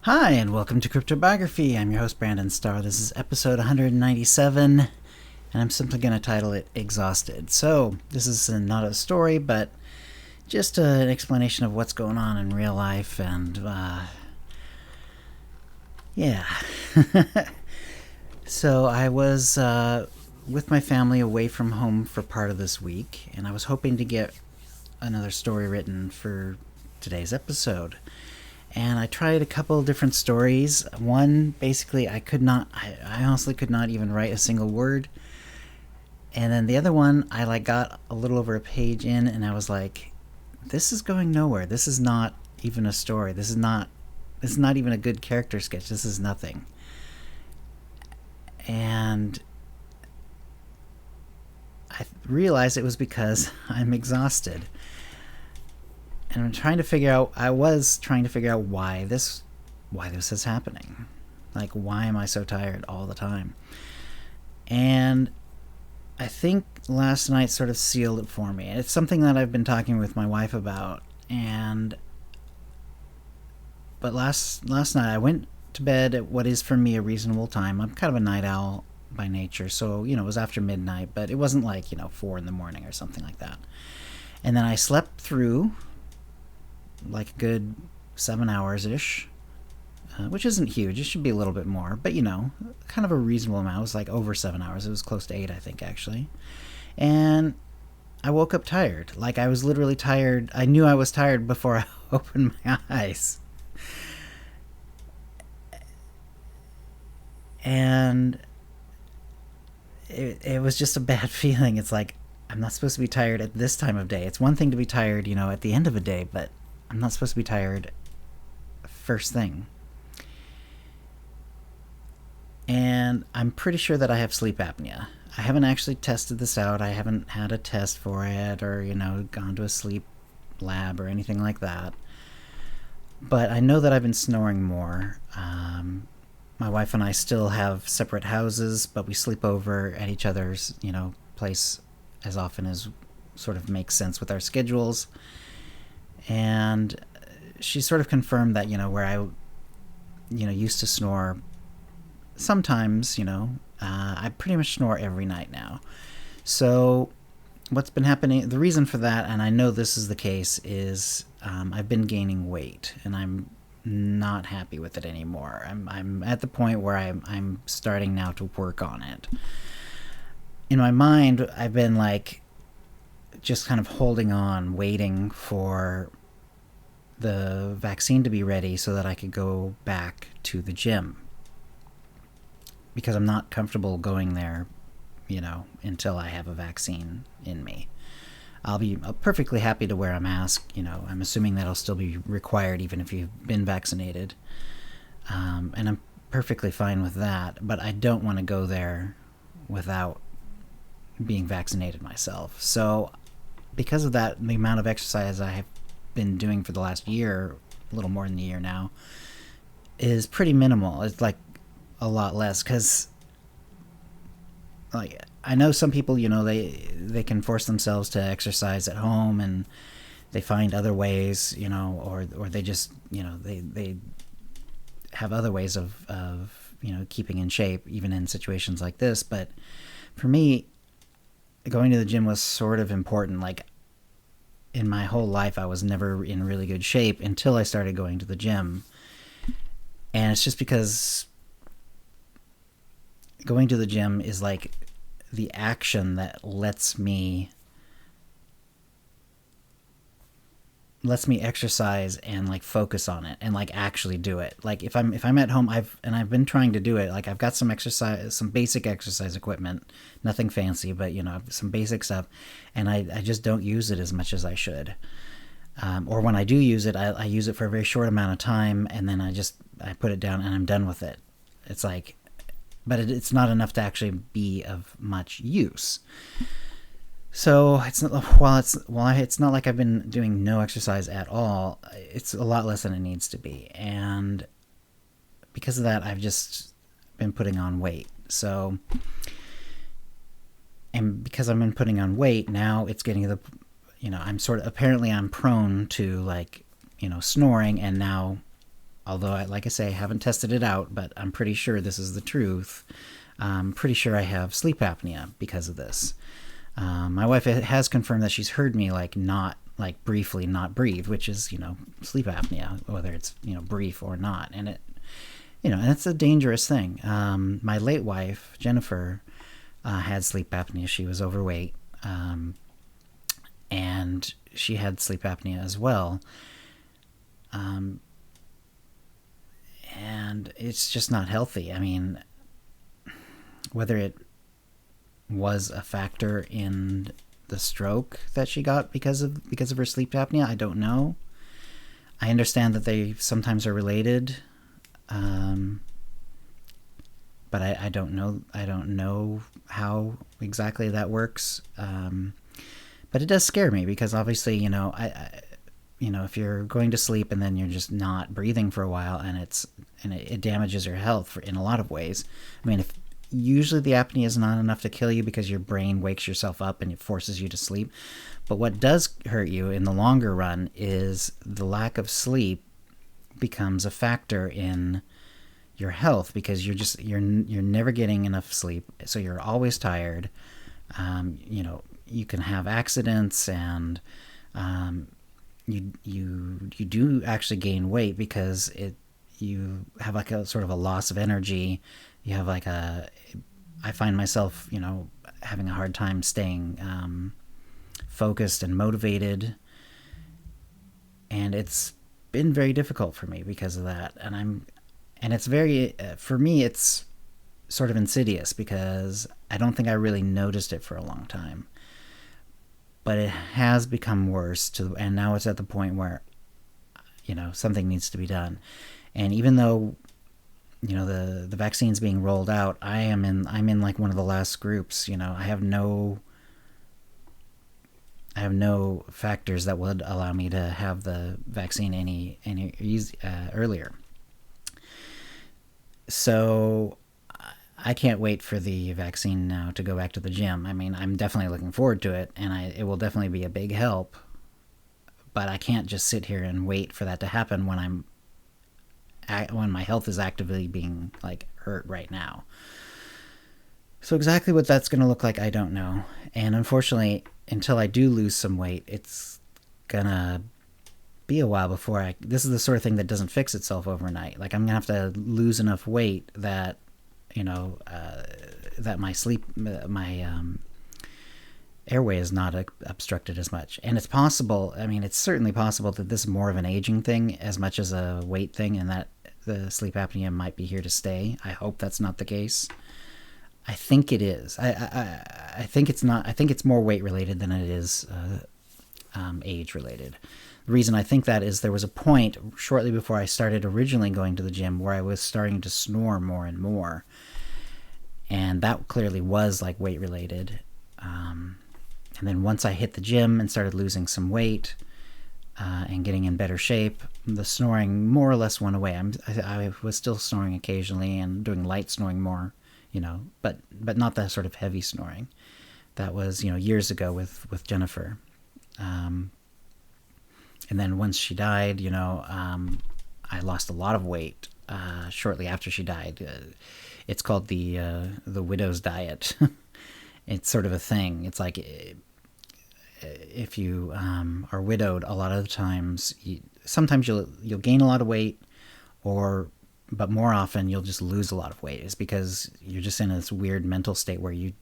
Hi, and welcome to CryptoBiography. I'm your host, Brandon Starr. This is episode 197, and I'm simply going to title it Exhausted. So, this is not a story, but just an explanation of what's going on in real life, and, yeah. So, I was with my family away from home for part of this week, and I was hoping to get another story written for today's episode. And I tried a couple of different stories. One, basically, I honestly could not even write a single word. And then the other one, I got a little over a page in, and I was like, this is going nowhere. This is not even a story. This is not even a good character sketch. This is nothing. And I realized it was because I'm exhausted. And I was trying to figure out why this is happening. Like, why am I so tired all the time? And I think last night sort of sealed it for me. It's something that I've been talking with my wife about. But last night I went to bed at what is for me a reasonable time. I'm kind of a night owl by nature, so it was after midnight, but it wasn't 4 in the morning or something like that. And then I slept through a good 7 hours ish, which isn't huge. It should be a little bit more, but kind of a reasonable amount. It was over 7 hours. It was close to 8, I think, actually. And I woke up tired. I was literally tired. I knew I was tired before I opened my eyes. And it was just a bad feeling. It's like, I'm not supposed to be tired at this time of day. It's one thing to be tired, at the end of a day, but I'm not supposed to be tired first thing. And I'm pretty sure that I have sleep apnea. I haven't actually tested this out. I haven't had a test for it or, gone to a sleep lab or anything like that. But I know that I've been snoring more. My wife and I still have separate houses, but we sleep over at each other's, place as often as sort of makes sense with our schedules. And she sort of confirmed that, where I, used to snore sometimes, I pretty much snore every night now. So what's been happening, the reason for that, and I know this is the case, is I've been gaining weight, and I'm not happy with it anymore. I'm at the point where I'm starting now to work on it. In my mind, I've been just kind of holding on, waiting for the vaccine to be ready so that I could go back to the gym. Because I'm not comfortable going there, until I have a vaccine in me. I'll be perfectly happy to wear a mask. I'm assuming that'll still be required even if you've been vaccinated. And I'm perfectly fine with that, but I don't want to go there without being vaccinated myself. So because of that, the amount of exercise I have been doing for the last year, a little more than a year now, is pretty minimal. It's a lot less because I know some people, they can force themselves to exercise at home and they find other ways, or they just, they have other ways of keeping in shape even in situations like this. But for me, going to the gym was sort of important. In my whole life, I was never in really good shape until I started going to the gym. And it's just because going to the gym is the action that lets me exercise and focus on it and actually do it. If I'm at home, I've been trying to do it. I've got some basic exercise equipment, nothing fancy, but some basic stuff, and I just don't use it as much as I should. Or when I do use it, I use it for a very short amount of time, and then I put it down and I'm done with it. It's but it's not enough to actually be of much use. So it's not like I've been doing no exercise at all. It's a lot less than it needs to be, and because of that, I've just been putting on weight. So, and because I've been putting on weight, now it's getting to the, I'm prone to snoring, and now although like I say, I haven't tested it out, but I'm pretty sure this is the truth. I'm pretty sure I have sleep apnea because of this. My wife has confirmed that she's heard me not briefly not breathe, which is sleep apnea, whether it's brief or not, and and it's a dangerous thing. My late wife Jennifer had sleep apnea. She was overweight, and she had sleep apnea as well. And it's just not healthy. I mean, whether it was a factor in the stroke that she got because of her sleep apnea, I don't know. I understand that they sometimes are related, but I don't know. I don't know how exactly that works. But it does scare me because obviously, if you're going to sleep and then you're just not breathing for a while, and it damages your health in a lot of ways. I mean, if usually the apnea is not enough to kill you because your brain wakes yourself up and it forces you to sleep. But what does hurt you in the longer run is the lack of sleep becomes a factor in your health, because you're never getting enough sleep, so you're always tired. You can have accidents, and you do actually gain weight because you have like a sort of a loss of energy. You have I find myself having a hard time staying focused and motivated, and it's been very difficult for me because of that. And it's very for me it's sort of insidious because I don't think I really noticed it for a long time, but it has become worse and now it's at the point where something needs to be done. And even though the vaccine's being rolled out, I'm in like one of the last groups. I have no factors that would allow me to have the vaccine any earlier. So I can't wait for the vaccine now to go back to the gym. I mean, I'm definitely looking forward to it, and it will definitely be a big help. But I can't just sit here and wait for that to happen when my health is actively being hurt right now. So exactly what that's going to look like, I don't know. And unfortunately, until I do lose some weight, it's gonna be a while before this is the sort of thing that doesn't fix itself overnight. I'm gonna have to lose enough weight that that my airway is not obstructed as much. And it's possible, it's certainly possible that this is more of an aging thing as much as a weight thing, and that the sleep apnea might be here to stay. I hope that's not the case. I think it is. I think it's not. I think it's more weight related than it is age related. The reason I think that is there was a point shortly before I started originally going to the gym where I was starting to snore more and more, and that clearly was weight related. And then once I hit the gym and started losing some weight and getting in better shape, the snoring more or less went away. I was still snoring occasionally and doing light snoring more, but not that sort of heavy snoring. That was years ago with Jennifer. And then once she died, I lost a lot of weight shortly after she died. It's called the widow's diet. It's sort of a thing. It's like if you are widowed, a lot of the times, sometimes you'll gain a lot of weight, but more often you'll just lose a lot of weight. It's because you're just in this weird mental state where you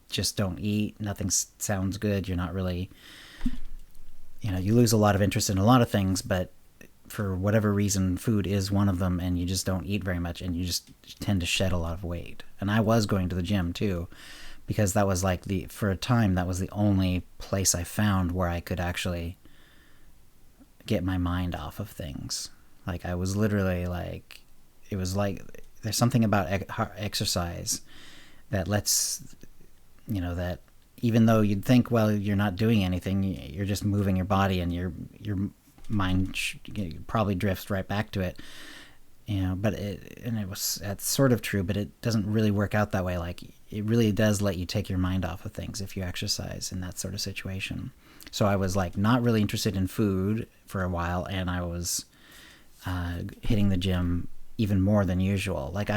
just don't eat. Nothing sounds good. You're not really, you lose a lot of interest in a lot of things, but for whatever reason, food is one of them, and you just don't eat very much, and you just tend to shed a lot of weight. And I was going to the gym too, because that was for a time, that was the only place I found where I could actually get my mind off of things. I was literally it was there's something about exercise that lets, that even though you'd think, well, you're not doing anything, you're just moving your body, and your mind probably drifts right back to it. But that's sort of true, but it doesn't really work out that way. It really does let you take your mind off of things if you exercise in that sort of situation. So I was not really interested in food for a while, and I was hitting the gym even more than usual. Like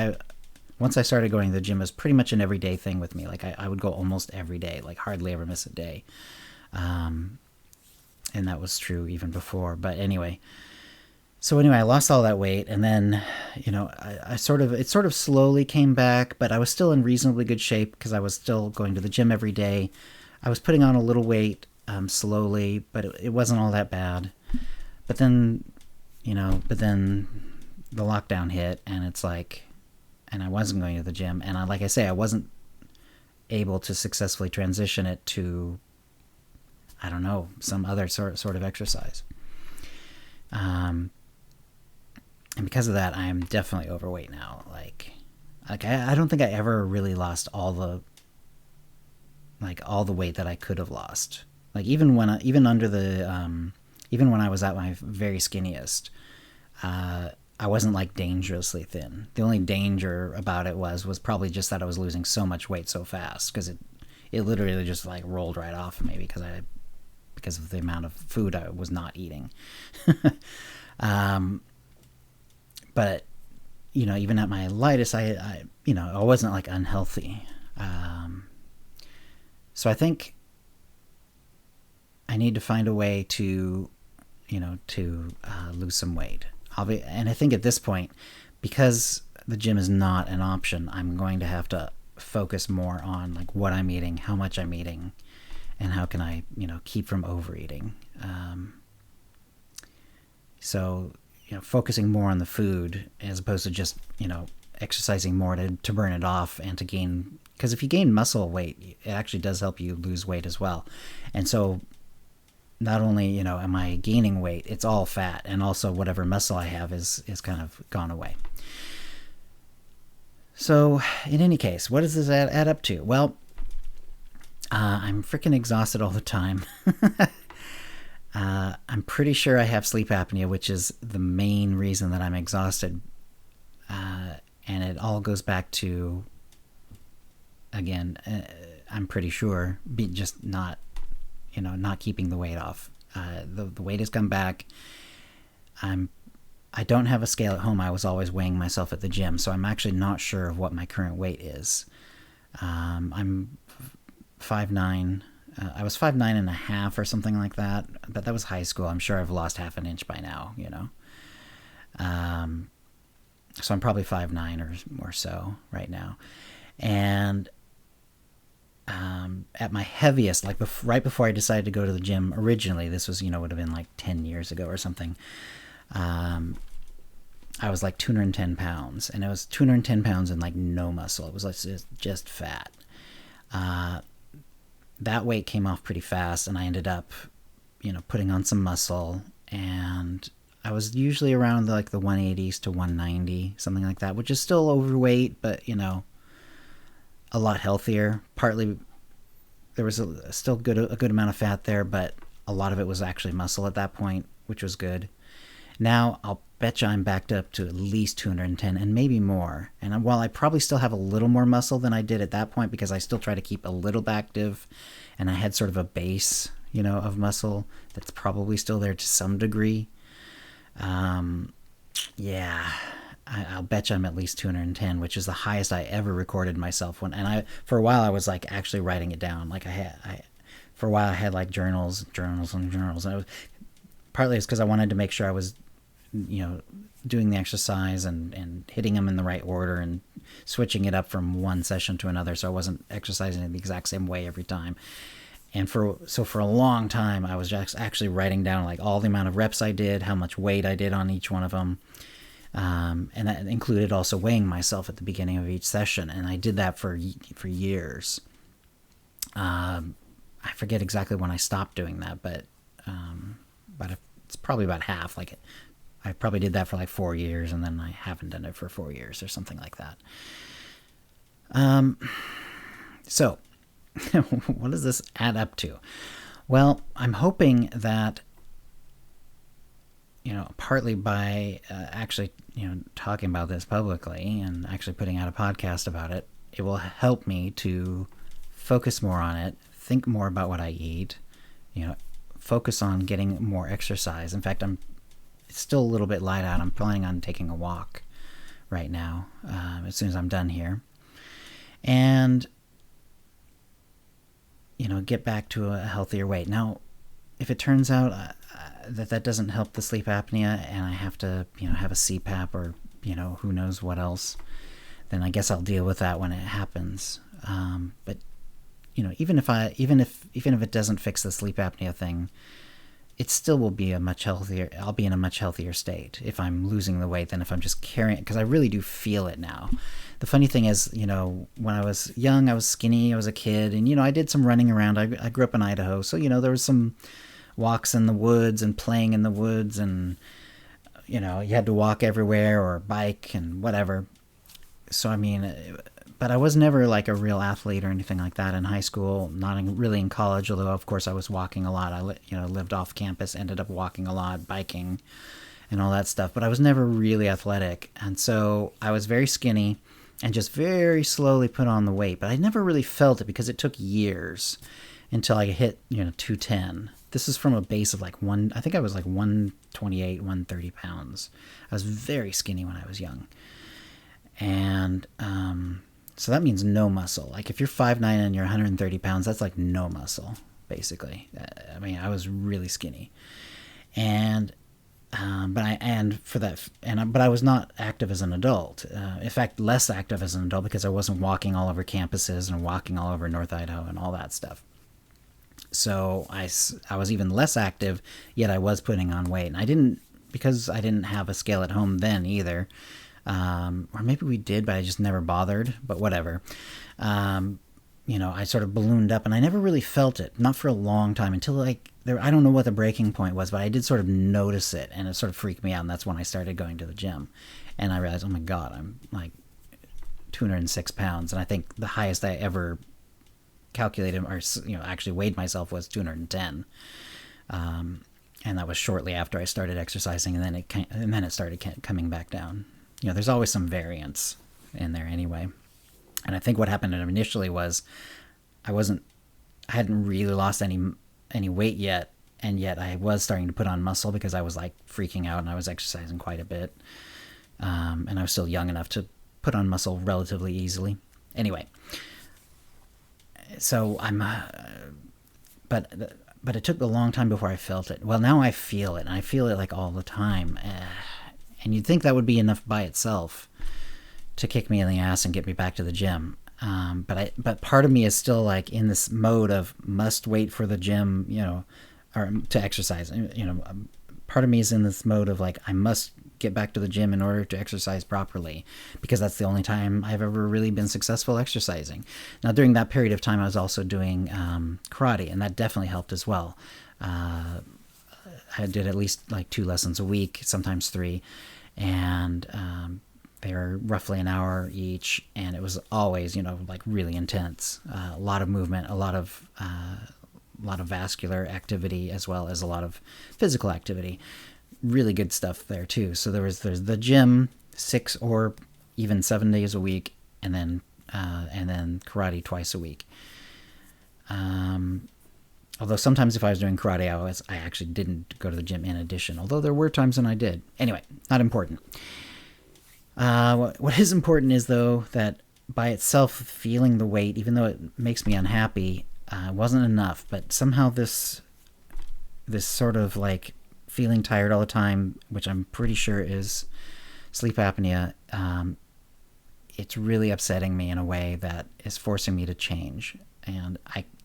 once I started going to the gym, it was pretty much an everyday thing with me. Like I would go almost every day, like hardly ever miss a day. And that was true even before. But anyway, I lost all that weight, and then, it sort of slowly came back, but I was still in reasonably good shape because I was still going to the gym every day. I was putting on a little weight slowly, but it wasn't all that bad. But then, the lockdown hit, and it's like, and I wasn't going to the gym, and like I say, I wasn't able to successfully transition it to, I don't know, some other sort of exercise. And because of that, I am definitely overweight now. Like I don't think I ever really lost all the weight that I could have lost. Like even when I was at my very skinniest, I wasn't like dangerously thin. The only danger about it was probably just that I was losing so much weight so fast, because it literally just like rolled right off of me because of the amount of food I was not eating. But even at my lightest, I wasn't like unhealthy. So I think I need to find a way to lose some weight. And I think at this point, because the gym is not an option, I'm going to have to focus more on like what I'm eating, how much I'm eating, and how can I, keep from overeating. So, focusing more on the food as opposed to just, exercising more to burn it off and to gain, because if you gain muscle weight, it actually does help you lose weight as well. And so not only, am I gaining weight, it's all fat, and also whatever muscle I have is kind of gone away. So in any case, what does this add up to? Well, I'm freaking exhausted all the time. I'm pretty sure I have sleep apnea, which is the main reason that I'm exhausted. And it all goes back to, again, I'm pretty sure, just not keeping the weight off. The weight has come back. I don't have a scale at home. I was always weighing myself at the gym, so I'm actually not sure of what my current weight is. I'm 5'9". I was 5'9.5" or something like that, but that was high school. I'm sure I've lost half an inch by now, So I'm probably 5'9" or so right now. And at my heaviest, like right before I decided to go to the gym originally, this was, would have been like 10 years ago or something. I was like 210 pounds, and it was 210 pounds and like no muscle. It was like just fat. That weight came off pretty fast, and I ended up, putting on some muscle, and I was usually around like the 180s to 190, something like that, which is still overweight, but, a lot healthier. Partly there was still a good amount of fat there, but a lot of it was actually muscle at that point, which was good. Now I'll bet you I'm backed up to at least 210 and maybe more. And while I probably still have a little more muscle than I did at that point, because I still try to keep a little active, and I had sort of a base, of muscle that's probably still there to some degree. Yeah, I'll bet you I'm at least 210, which is the highest I ever recorded myself. For a while I was like actually writing it down. Like for a while I had like journals. And partly it's because I wanted to make sure I was, doing the exercise and hitting them in the right order and switching it up from one session to another, so I wasn't exercising in the exact same way every time. And for a long time, I was just actually writing down like all the amount of reps I did, how much weight I did on each one of them. And that included also weighing myself at the beginning of each session. And I did that for years. I forget exactly when I stopped doing that, but it's probably about half. Like I probably did that for like 4 years, and then I haven't done it for 4 years or something like that. So what does this add up to? Well, I'm hoping that, partly by actually, talking about this publicly and actually putting out a podcast about it, it will help me to focus more on it, think more about what I eat, focus on getting more exercise. In fact, I'm it's still a little bit light out. I'm planning on taking a walk right now as soon as I'm done here. And, get back to a healthier weight. Now, if it turns out that doesn't help the sleep apnea and I have to, have a CPAP or, who knows what else, then I guess I'll deal with that when it happens. But, even if it doesn't fix the sleep apnea thing, it still will be I'll be in a much healthier state if I'm losing the weight than if I'm just carrying it, because I really do feel it now. The funny thing is, when I was young, I was skinny, I was a kid, and, I did some running around. I grew up in Idaho, so, there was some walks in the woods and playing in the woods, and, you had to walk everywhere or bike and whatever. So, but I was never like a real athlete or anything like that in high school, really in college, although of course I was walking a lot. I lived off campus, ended up walking a lot, biking and all that stuff, but I was never really athletic. And so I was very skinny and just very slowly put on the weight, but I never really felt it because it took years until I hit, 210. This is from a base of I think I was 128, 130 pounds. I was very skinny when I was young. And, so that means no muscle. Like if you're 5'9" and you're 130 pounds, that's like no muscle, basically. I was really skinny, but I was not active as an adult. In fact, less active as an adult because I wasn't walking all over campuses and walking all over North Idaho and all that stuff. So I was even less active, yet I was putting on weight, and because I didn't have a scale at home then either. Or maybe we did, but I just never bothered, but whatever. I sort of ballooned up and I never really felt it, not for a long time until I don't know what the breaking point was, but I did sort of notice it and it sort of freaked me out. And that's when I started going to the gym and I realized, oh my God, I'm like 206 pounds. And I think the highest I ever calculated or, actually weighed myself was 210. And that was shortly after I started exercising, and then it started coming back down. There's always some variance in there anyway. And I think what happened initially was I hadn't really lost any weight yet, and yet I was starting to put on muscle because I was like freaking out and I was exercising quite a bit. And I was still young enough to put on muscle relatively easily. Anyway, so but it took a long time before I felt it. Well, now I feel it, and I feel it like all the time. And you'd think that would be enough by itself to kick me in the ass and get me back to the gym. But part of me is still like in this mode of must wait for the gym, or to exercise. Part of me is in this mode of like, I must get back to the gym in order to exercise properly, because that's the only time I've ever really been successful exercising. Now, during that period of time, I was also doing karate, and that definitely helped as well. I did at least like 2 lessons a week, sometimes 3, and they were roughly an hour each, and it was always, like really intense. A lot of movement, a lot of vascular activity, as well as a lot of physical activity. Really good stuff there too. So there's the gym 6 or even 7 days a week, and then karate twice a week. Although sometimes if I was doing karate, I actually didn't go to the gym in addition, although there were times when I did. Anyway, not important. What is important is, though, that by itself feeling the weight, even though it makes me unhappy, wasn't enough. But somehow this sort of like feeling tired all the time, which I'm pretty sure is sleep apnea, it's really upsetting me in a way that is forcing me to change. And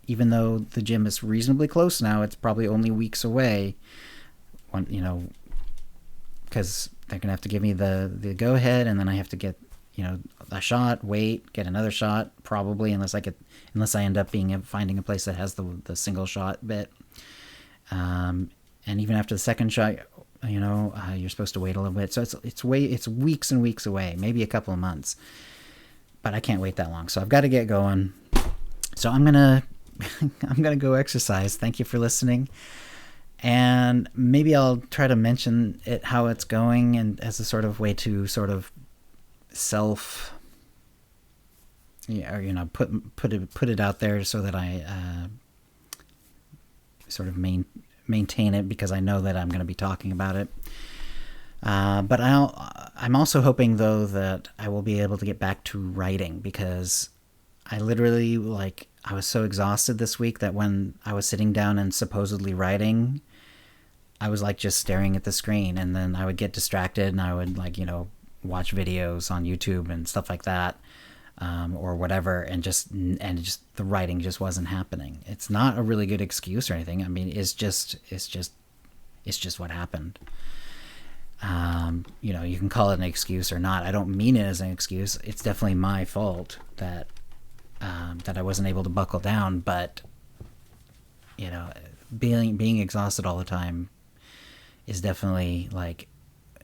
even though the gym is reasonably close now, it's probably only weeks away, because they're going to have to give me the go-ahead, and then I have to get, a shot, wait, get another shot, probably, unless I end up finding a place that has the single shot bit. And even after the second shot, you're supposed to wait a little bit. So it's weeks and weeks away, maybe a couple of months. But I can't wait that long, so I've got to get going. So I'm gonna go exercise. Thank you for listening, and maybe I'll try to mention how it's going, and as a sort of way to sort of put it out there so that I sort of maintain it, because I know that I'm going to be talking about it. But I'm also hoping, though, that I will be able to get back to writing, because I literally, like, I was so exhausted this week that when I was sitting down and supposedly writing, I was like just staring at the screen, and then I would get distracted and I would, like, watch videos on YouTube and stuff like that, or whatever, and just the writing just wasn't happening. It's not a really good excuse or anything. I mean, it's just what happened. You can call it an excuse or not. I don't mean it as an excuse. It's definitely my fault that I wasn't able to buckle down. But being exhausted all the time is definitely, like,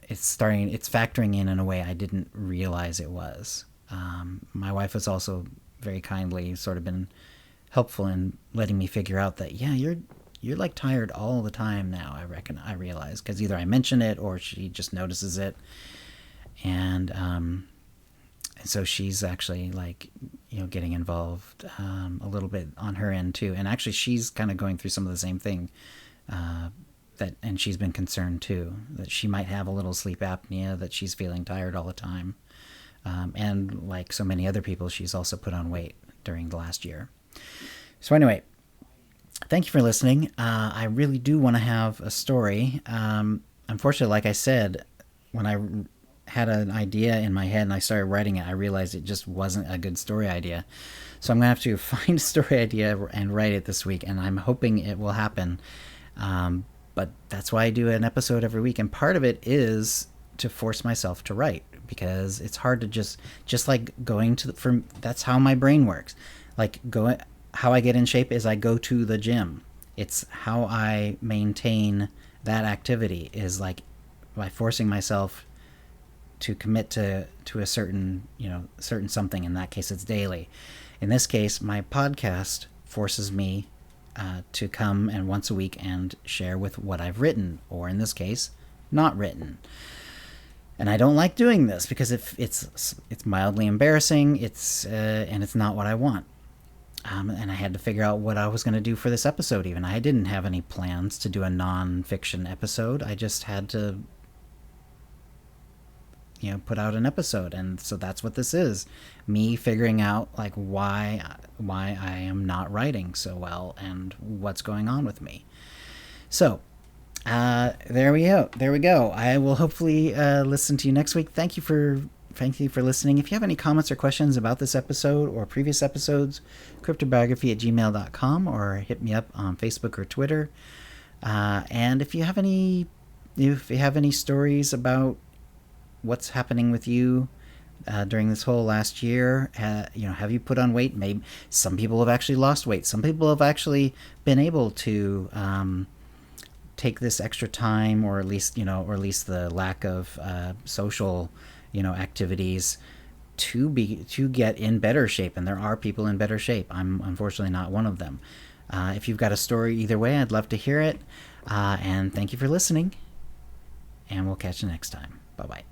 it's factoring in a way I didn't realize it was. My wife has also very kindly sort of been helpful in letting me figure out that, yeah, you're like tired all the time now. I realize, because either I mention it or she just notices it, and so she's actually, like, getting involved a little bit on her end too. And actually, she's kind of going through some of the same thing, and she's been concerned too that she might have a little sleep apnea, that she's feeling tired all the time, and like so many other people, she's also put on weight during the last year. So anyway, thank you for listening. I really do want to have a story. Unfortunately, like I said, when I had an idea in my head and I started writing it, I realized it just wasn't a good story idea. So I'm going to have to find a story idea and write it this week, and I'm hoping it will happen. But that's why I do an episode every week, and part of it is to force myself to write, because it's hard to just like going to that's how my brain works. Like, how I get in shape is I go to the gym. It's how I maintain that activity, is like by forcing myself to commit to a certain something. In that case, it's daily. In this case, my podcast forces me to come and once a week and share with what I've written, or in this case, not written. And I don't like doing this because it's mildly embarrassing. And it's not what I want. And I had to figure out what I was going to do for this episode. Even I didn't have any plans to do a non-fiction episode. I just had to, put out an episode, and so that's what this is. Me figuring out, like, why I am not writing so well and what's going on with me. So there we go. I will hopefully listen to you next week. Thank you for listening. If you have any comments or questions about this episode or previous episodes, CryptoBiography@gmail.com, or hit me up on Facebook or Twitter. And if you have any stories about what's happening with you during this whole last year, have you put on weight? Maybe some people have actually lost weight. Some people have actually been able to take this extra time, or at least the lack of social activities to get in better shape. And there are people in better shape. I'm unfortunately not one of them. If you've got a story either way, I'd love to hear it. And thank you for listening, and we'll catch you next time. Bye-bye.